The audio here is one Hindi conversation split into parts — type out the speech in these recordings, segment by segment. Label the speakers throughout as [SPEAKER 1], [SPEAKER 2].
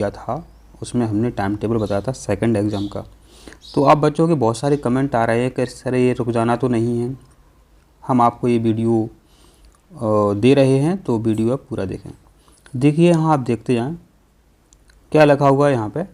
[SPEAKER 1] किया था उसमें हमने टाइम टेबल बताया था सेकंड एग्ज़ाम का। तो आप बच्चों के बहुत सारे कमेंट आ रहे हैं कि सर ये रुक जाना तो नहीं है, हम आपको ये वीडियो दे रहे हैं तो वीडियो आप पूरा देखें। देखिए यहाँ आप देखते जाएं क्या लिखा हुआ है यहाँ पे,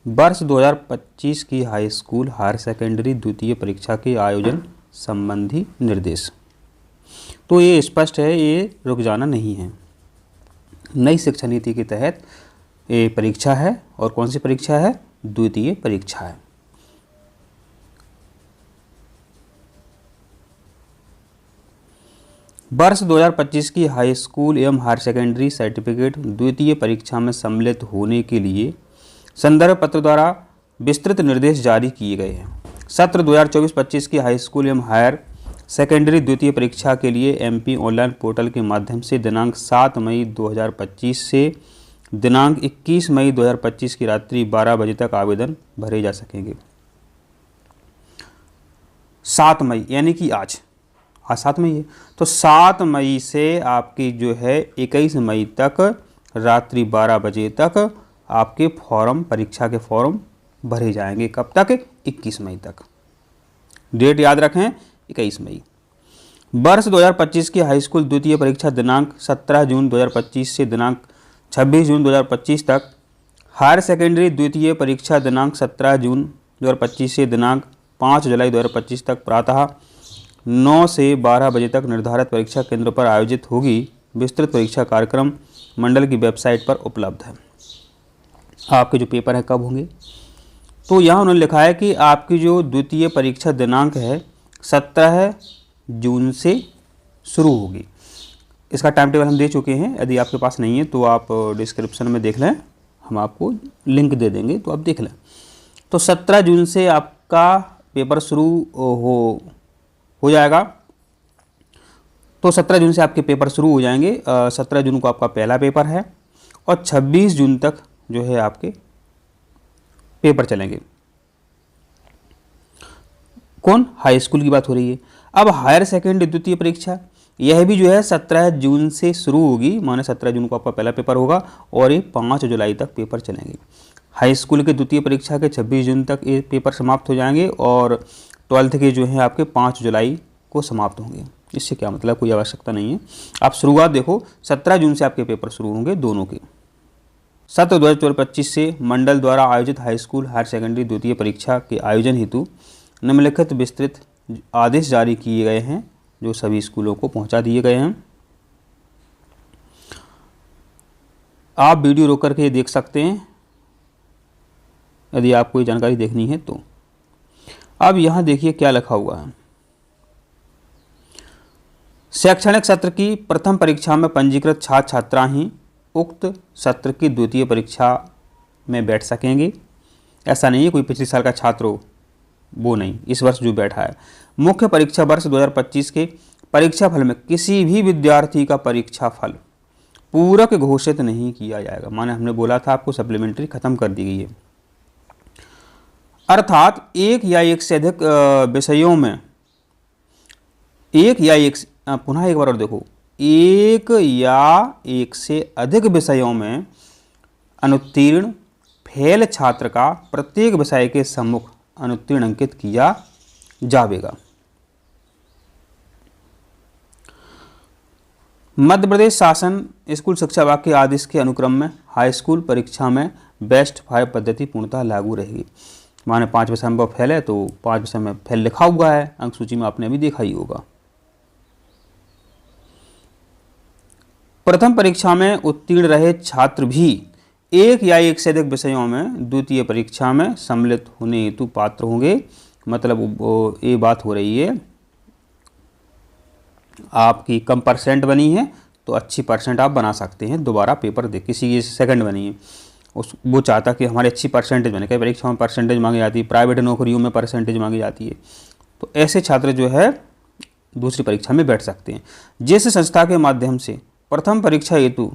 [SPEAKER 1] वर्ष 2025 की हाई स्कूल हायर सेकेंडरी द्वितीय परीक्षा के आयोजन संबंधी निर्देश। तो ये स्पष्ट है, ये रुक जाना नहीं है। नई शिक्षा नीति के तहत ये परीक्षा है और कौन सी परीक्षा है? द्वितीय परीक्षा है। वर्ष 2025 की हाई स्कूल एवं हायर सेकेंडरी सर्टिफिकेट द्वितीय परीक्षा में सम्मिलित होने के लिए संदर्भ पत्र द्वारा विस्तृत निर्देश जारी किए गए हैं। सत्र 2024-25 की हाई स्कूल एवं हायर सेकेंडरी द्वितीय परीक्षा के लिए एमपी ऑनलाइन पोर्टल के माध्यम से दिनांक 7 मई 2025 से दिनांक 21 मई 2025 की रात्रि 12 बजे तक आवेदन भरे जा सकेंगे। 7 मई यानी कि आज 7 मई है, तो 7 मई से आपकी जो है 21 मई तक रात्रि 12 बजे तक आपके फॉर्म, परीक्षा के फॉर्म भरे जाएंगे। कब तक? 21 मई तक। डेट याद रखें, 21 मई। वर्ष 2025 की हाई स्कूल द्वितीय परीक्षा दिनांक 17 जून 2025 से दिनांक 26 जून 2025 तक। हायर सेकेंडरी द्वितीय परीक्षा दिनांक 17 जून 2025 से दिनांक 5 जुलाई 2025 तक प्रातः 9 से 12 बजे तक निर्धारित परीक्षा केंद्र पर आयोजित होगी। विस्तृत परीक्षा कार्यक्रम मंडल की वेबसाइट पर उपलब्ध है। आपके जो पेपर है कब होंगे? तो यहाँ उन्होंने लिखा है कि आपकी जो द्वितीय परीक्षा दिनांक है 17 जून से शुरू होगी। इसका टाइम टेबल हम दे चुके हैं, यदि आपके पास नहीं है तो आप डिस्क्रिप्शन में देख लें, हम आपको लिंक दे देंगे तो आप देख लें। तो 17 जून से आपका पेपर शुरू हो जाएगा। तो 17 जून से आपके पेपर शुरू हो जाएंगे। 17 जून को आपका पहला पेपर है और 26 जून तक जो है आपके पेपर चलेंगे। कौन? हाई स्कूल की बात हो रही है। अब हायर सेकेंडरी द्वितीय परीक्षा, यह भी जो है 17 जून से शुरू होगी, माने 17 जून को आपका पहला पेपर होगा और ये 5 जुलाई तक पेपर चलेंगे। हाई स्कूल के द्वितीय परीक्षा के 26 जून तक ये पेपर समाप्त हो जाएंगे और 12th के जो है आपके 5 जुलाई को समाप्त होंगे। इससे क्या मतलब, कोई आवश्यकता नहीं है। आप शुरुआत देखो, 17 जून से आपके पेपर शुरू होंगे दोनों के। सत्र 2024-25 से मंडल द्वारा आयोजित हाई स्कूल हायर सेकेंडरी द्वितीय परीक्षा के आयोजन हेतु निम्नलिखित विस्तृत आदेश जारी किए गए हैं, जो सभी स्कूलों को पहुंचा दिए गए हैं। आप वीडियो रोक करके देख सकते हैं यदि आपको ये जानकारी देखनी है तो। अब यहाँ देखिए क्या लिखा हुआ है। शैक्षणिक सत्र की प्रथम परीक्षा में पंजीकृत छात्र छात्रा ही उक्त सत्र की द्वितीय परीक्षा में बैठ सकेंगे। ऐसा नहीं है कोई पिछले साल का छात्र हो, वो नहीं, इस वर्ष जो बैठा है। मुख्य परीक्षा वर्ष 2025 के परीक्षा फल में किसी भी विद्यार्थी का परीक्षा फल पूरक घोषित नहीं किया जाएगा। माने हमने बोला था आपको सप्लीमेंट्री खत्म कर दी गई है, अर्थात एक या एक से अधिक विषयों में, पुनः एक बार और देखो, एक या एक से अधिक विषयों में अनुत्तीर्ण फेल छात्र का प्रत्येक विषय के सम्मुख अनुत्तीर्ण अंकित किया जाएगा। मध्य प्रदेश शासन स्कूल शिक्षा विभाग के आदेश के अनुक्रम में हाई स्कूल परीक्षा में बेस्ट 5 पद्धति पूर्णतः लागू रहेगी। माने 5 विषय में फेल है तो 5 विषय में फेल लिखा हुआ है अंक सूची में, आपने अभी देखा ही होगा। प्रथम परीक्षा में उत्तीर्ण रहे छात्र भी एक या एक से अधिक विषयों में द्वितीय परीक्षा में सम्मिलित होने हेतु पात्र होंगे। मतलब ये बात हो रही है, आपकी कम परसेंट बनी है तो अच्छी परसेंट आप बना सकते हैं, दोबारा पेपर दे। किसी की सेकंड बनी है, वो चाहता कि हमारी अच्छी परसेंटेज बने। कई परीक्षाओं में परसेंटेज मांगी जाती है, प्राइवेट नौकरियों में परसेंटेज मांगी जाती है, तो ऐसे छात्र जो है दूसरी परीक्षा में बैठ सकते हैं। जिस संस्था के माध्यम से प्रथम परीक्षा हेतु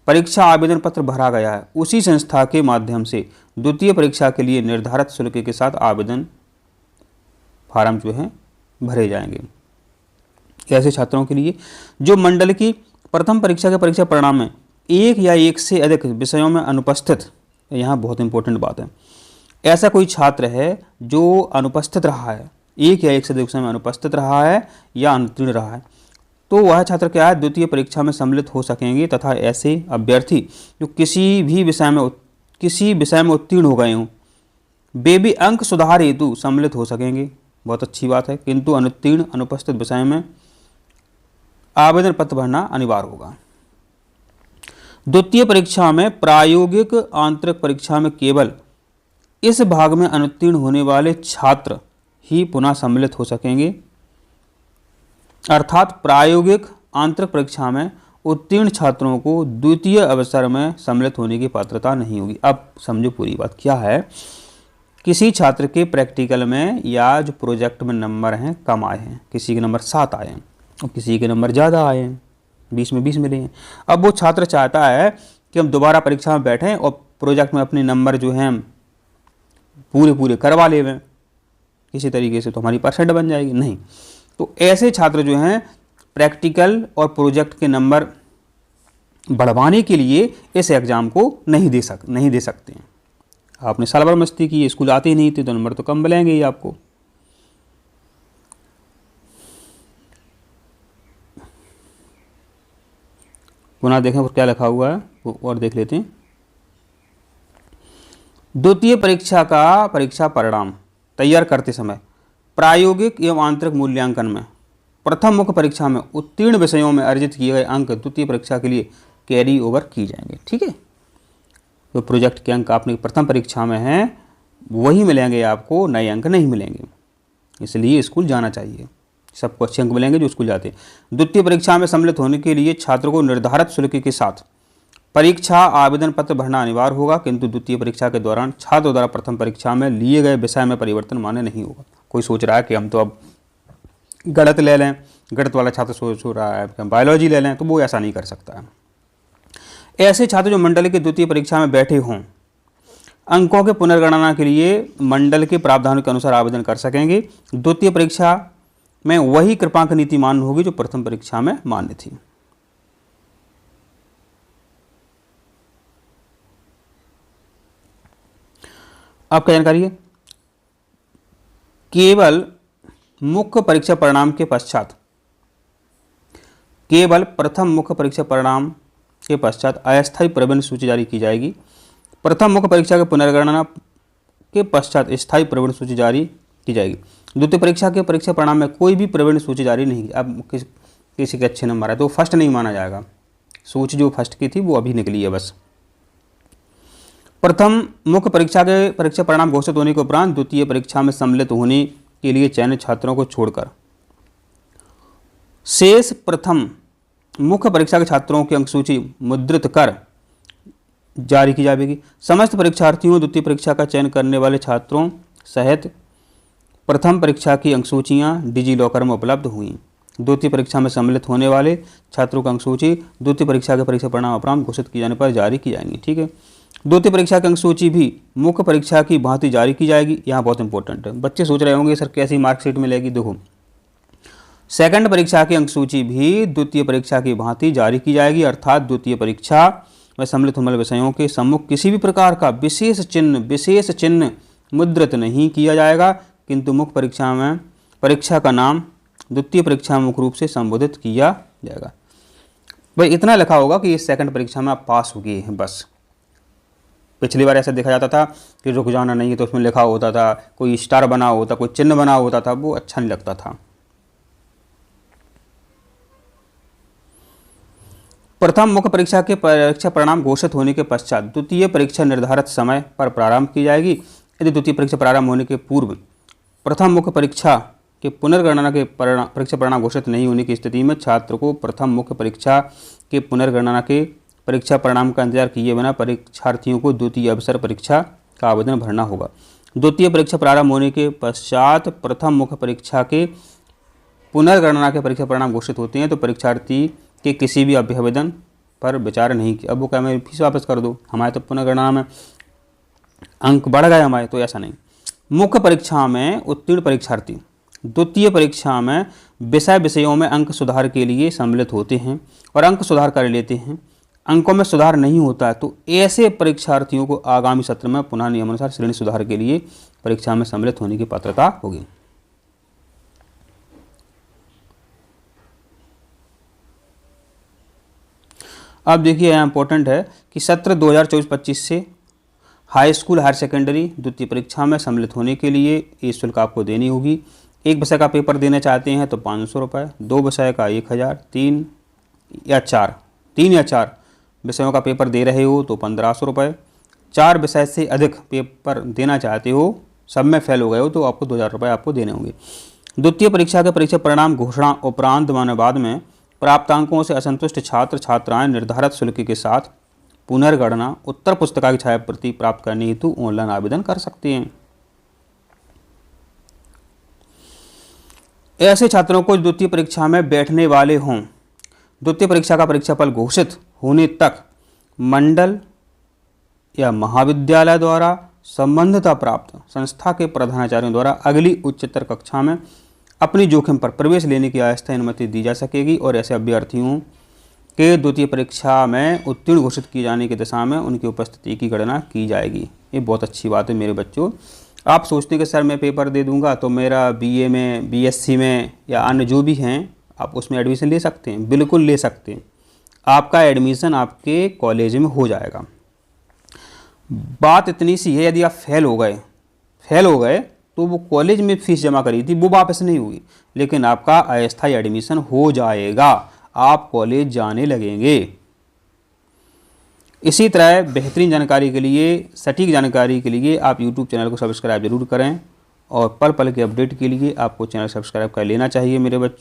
[SPEAKER 1] परीक्षा आवेदन पत्र भरा गया है, उसी संस्था के माध्यम से द्वितीय परीक्षा के लिए निर्धारित शुल्क के साथ आवेदन फार्म जो है भरे जाएंगे। ऐसे छात्रों के लिए जो मंडल की प्रथम परीक्षा के परीक्षा परिणाम में एक या एक से अधिक विषयों में अनुपस्थित, यहाँ बहुत इंपॉर्टेंट बात है, ऐसा कोई छात्र है जो अनुपस्थित रहा है, एक या एक से अधिक विषय में अनुपस्थित रहा है या अनुत्तीर्ण रहा है, तो वह छात्र क्या है, द्वितीय परीक्षा में सम्मिलित हो सकेंगे तथा ऐसे अभ्यर्थी जो किसी विषय में उत्तीर्ण हो गए हों वे भी अंक सुधार हेतु सम्मिलित हो सकेंगे। बहुत अच्छी बात है। किंतु अनुत्तीर्ण अनुपस्थित विषय में आवेदन पत्र भरना अनिवार्य होगा। द्वितीय परीक्षा में प्रायोगिक आंतरिक परीक्षा में केवल इस भाग में अनुत्तीर्ण होने वाले छात्र ही पुनः सम्मिलित हो सकेंगे, अर्थात प्रायोगिक आंतरिक परीक्षा में उत्तीर्ण छात्रों को द्वितीय अवसर में सम्मिलित होने की पात्रता नहीं होगी। अब समझो पूरी बात क्या है। किसी छात्र के प्रैक्टिकल में या जो प्रोजेक्ट में नंबर हैं कम आए हैं, किसी के नंबर 7 आए हैं और किसी के नंबर ज़्यादा आए हैं, 20 में 20 मिले हैं। अब वो छात्र चाहता है कि हम दोबारा परीक्षा में बैठें और प्रोजेक्ट में अपने नंबर जो हैं पूरे करवा लें किसी तरीके से, तो हमारी परसेंट बन जाएगी। नहीं, तो ऐसे छात्र जो हैं प्रैक्टिकल और प्रोजेक्ट के नंबर बढ़वाने के लिए इस एग्ज़ाम को नहीं दे सकते हैं। आपने साल भर मस्ती की, स्कूल आते ही नहीं थे, तो नंबर तो कम मिलेंगे ही आपको। पुनः देखें और क्या लिखा हुआ है वो और देख लेते हैं। द्वितीय परीक्षा का परीक्षा परिणाम तैयार करते समय प्रायोगिक एवं आंतरिक मूल्यांकन में प्रथम मुख्य परीक्षा में उत्तीर्ण विषयों में अर्जित किए गए अंक द्वितीय परीक्षा के लिए कैरी ओवर की जाएंगे। ठीक है, तो प्रोजेक्ट के अंक आपने प्रथम परीक्षा में हैं वही मिलेंगे, आपको नए अंक नहीं मिलेंगे। इसलिए स्कूल जाना चाहिए, सबको अच्छे अंक मिलेंगे जो स्कूल जाते हैं। द्वितीय परीक्षा में सम्मिलित होने के लिए छात्र को निर्धारित शुल्क के साथ परीक्षा आवेदन पत्र भरना अनिवार्य होगा, किंतु द्वितीय परीक्षा के दौरान छात्र द्वारा प्रथम परीक्षा में लिए गए विषय में परिवर्तन मान्य नहीं होगा। कोई सोच रहा है कि हम तो अब गणित ले लें, गणित वाला छात्र सोच रहा है कि हम बायोलॉजी ले लें, तो वो ऐसा नहीं कर सकता है। ऐसे छात्र जो मंडल की द्वितीय परीक्षा में बैठे हों अंकों के पुनर्गणना के लिए मंडल के प्रावधानों के अनुसार आवेदन कर सकेंगे। द्वितीय परीक्षा में वही कृपांक नीति मान्य होगी जो प्रथम परीक्षा में मान्य थी। आपका जानकारी है, केवल मुख्य परीक्षा परिणाम के पश्चात, केवल प्रथम मुख्य परीक्षा परिणाम के पश्चात अस्थायी प्रवेश सूची जारी की जाएगी। प्रथम मुख्य परीक्षा के पुनर्गणना के पश्चात स्थायी प्रवेश सूची जारी की जाएगी। द्वितीय परीक्षा के परीक्षा परिणाम में कोई भी प्रवेश सूची जारी नहीं की। अब किसी के अच्छे नंबर है तो फर्स्ट नहीं माना जाएगा, सूची जो फर्स्ट की थी वो अभी निकली है बस। प्रथम मुख्य परीक्षा के परीक्षा परिणाम घोषित होने के उपरांत द्वितीय परीक्षा में सम्मिलित होने के लिए चयनित छात्रों को छोड़कर शेष प्रथम मुख्य परीक्षा के छात्रों की अंक सूची मुद्रित कर जारी की जाएगी। समस्त परीक्षार्थियों द्वितीय परीक्षा का चयन करने वाले छात्रों सहित प्रथम परीक्षा की अंक सूचियाँ डिजी लॉकर में उपलब्ध हुई। द्वितीय परीक्षा में सम्मिलित होने वाले छात्रों की अंक सूची द्वितीय परीक्षा के परीक्षा परिणाम उपरांत घोषित किए जाने पर जारी की जाएंगी। ठीक है, द्वितीय परीक्षा की अंक सूची भी मुख्य परीक्षा की भांति जारी की जाएगी। यहाँ बहुत इंपॉर्टेंट है, बच्चे सोच रहे होंगे सर कैसी मार्कशीट मिलेगी। देखो, सेकंड परीक्षा की अंक सूची भी द्वितीय परीक्षा की भांति जारी की जाएगी, अर्थात द्वितीय परीक्षा में सम्मिलित होने वाले विषयों के सम्मुख किसी भी प्रकार का विशेष चिन्ह मुद्रित नहीं किया जाएगा, किंतु मुख्य परीक्षा में परीक्षा का नाम द्वितीय परीक्षा में मुख्य रूप से संबोधित किया जाएगा। भाई इतना लिखा होगा कि इस सेकंड परीक्षा में आप पास हो गए हैं बस। पिछली बार ऐसा देखा जाता था कि रुक जाना नहीं है, तो उसमें लिखा होता था, कोई स्टार बना होता, कोई चिन्ह बना होता था, वो अच्छा नहीं लगता था। प्रथम मुख्य परीक्षा के परीक्षा परिणाम घोषित होने के पश्चात द्वितीय परीक्षा निर्धारित समय पर प्रारंभ की जाएगी। यदि द्वितीय परीक्षा प्रारंभ होने के पूर्व प्रथम मुख्य परीक्षा के पुनर्गणना के परीक्षा परिणाम घोषित नहीं होने की स्थिति में छात्र को प्रथम मुख्य परीक्षा के पुनर्गणना के परीक्षा परिणाम का इंतजार किए बिना परीक्षार्थियों को द्वितीय अवसर परीक्षा का आवेदन भरना होगा। द्वितीय परीक्षा प्रारंभ होने के पश्चात प्रथम मुख्य परीक्षा के पुनर्गणना के परीक्षा परिणाम घोषित होते हैं तो परीक्षार्थी के किसी भी अभ्यावेदन पर विचार नहीं किया। अब वो क्या मैं फीस वापस कर दो, हमारे तो पुनर्गणना में अंक बढ़ गए हमारे, तो ऐसा नहीं। मुख्य परीक्षा में उत्तीर्ण परीक्षार्थी द्वितीय परीक्षा में विषयों में अंक सुधार के लिए सम्मिलित होते हैं और अंक सुधार कर लेते हैं। अंकों में सुधार नहीं होता है तो ऐसे परीक्षार्थियों को आगामी सत्र में पुनः नियमानुसार श्रेणी सुधार के लिए परीक्षा में सम्मिलित होने की पात्रता होगी। अब देखिए यहाँ इंपॉर्टेंट है कि सत्र 2024-25 से हाई स्कूल हायर सेकेंडरी द्वितीय परीक्षा में सम्मिलित होने के लिए ये शुल्क आपको देनी होगी। एक विषय का पेपर देना चाहते हैं तो 500 रुपये, 2 विषय का 1000, 3 या 4 विषयों का पेपर दे रहे हो तो 1500 रुपये, 4 विषय से अधिक पेपर देना चाहते हो, सब में फेल हो गए हो तो आपको 2000 रुपये आपको देने होंगे। द्वितीय परीक्षा के परीक्षा परिणाम घोषणा उपरांत माने बाद में प्राप्तांकों से असंतुष्ट छात्र छात्राएं निर्धारित शुल्क के साथ पुनर्गणना उत्तर पुस्तिका की छायाप्रति प्राप्त करने हेतु ऑनलाइन आवेदन कर सकते हैं। ऐसे छात्रों को द्वितीय परीक्षा में बैठने वाले हों, द्वितीय परीक्षा का परीक्षाफल घोषित होने तक मंडल या महाविद्यालय द्वारा संबंधित प्राप्त संस्था के प्रधानाचार्यों द्वारा अगली उच्चतर कक्षा में अपनी जोखिम पर प्रवेश लेने की अस्थायी अनुमति दी जा सकेगी और ऐसे अभ्यर्थियों के द्वितीय परीक्षा में उत्तीर्ण घोषित किए जाने की दिशा में उनकी उपस्थिति की गणना की जाएगी। ये बहुत अच्छी बात है मेरे बच्चों। आप सोचते हैं कि सर मैं पेपर दे दूंगा तो मेरा बीए में, बीएससी में या अन्य जो भी हैं आप उसमें एडमिशन ले सकते हैं। बिल्कुल ले सकते हैं, आपका एडमिशन आपके कॉलेज में हो जाएगा। बात इतनी सी है, यदि आप फेल हो गए तो वो कॉलेज में फीस जमा करी थी वो वापस नहीं हुई, लेकिन आपका अस्थायी एडमिशन हो जाएगा, आप कॉलेज जाने लगेंगे। इसी तरह बेहतरीन जानकारी के लिए, सटीक जानकारी के लिए आप यूट्यूब चैनल को सब्सक्राइब जरूर करें और पल पल के अपडेट के लिए आपको चैनल सब्सक्राइब कर लेना चाहिए मेरे बच्चों।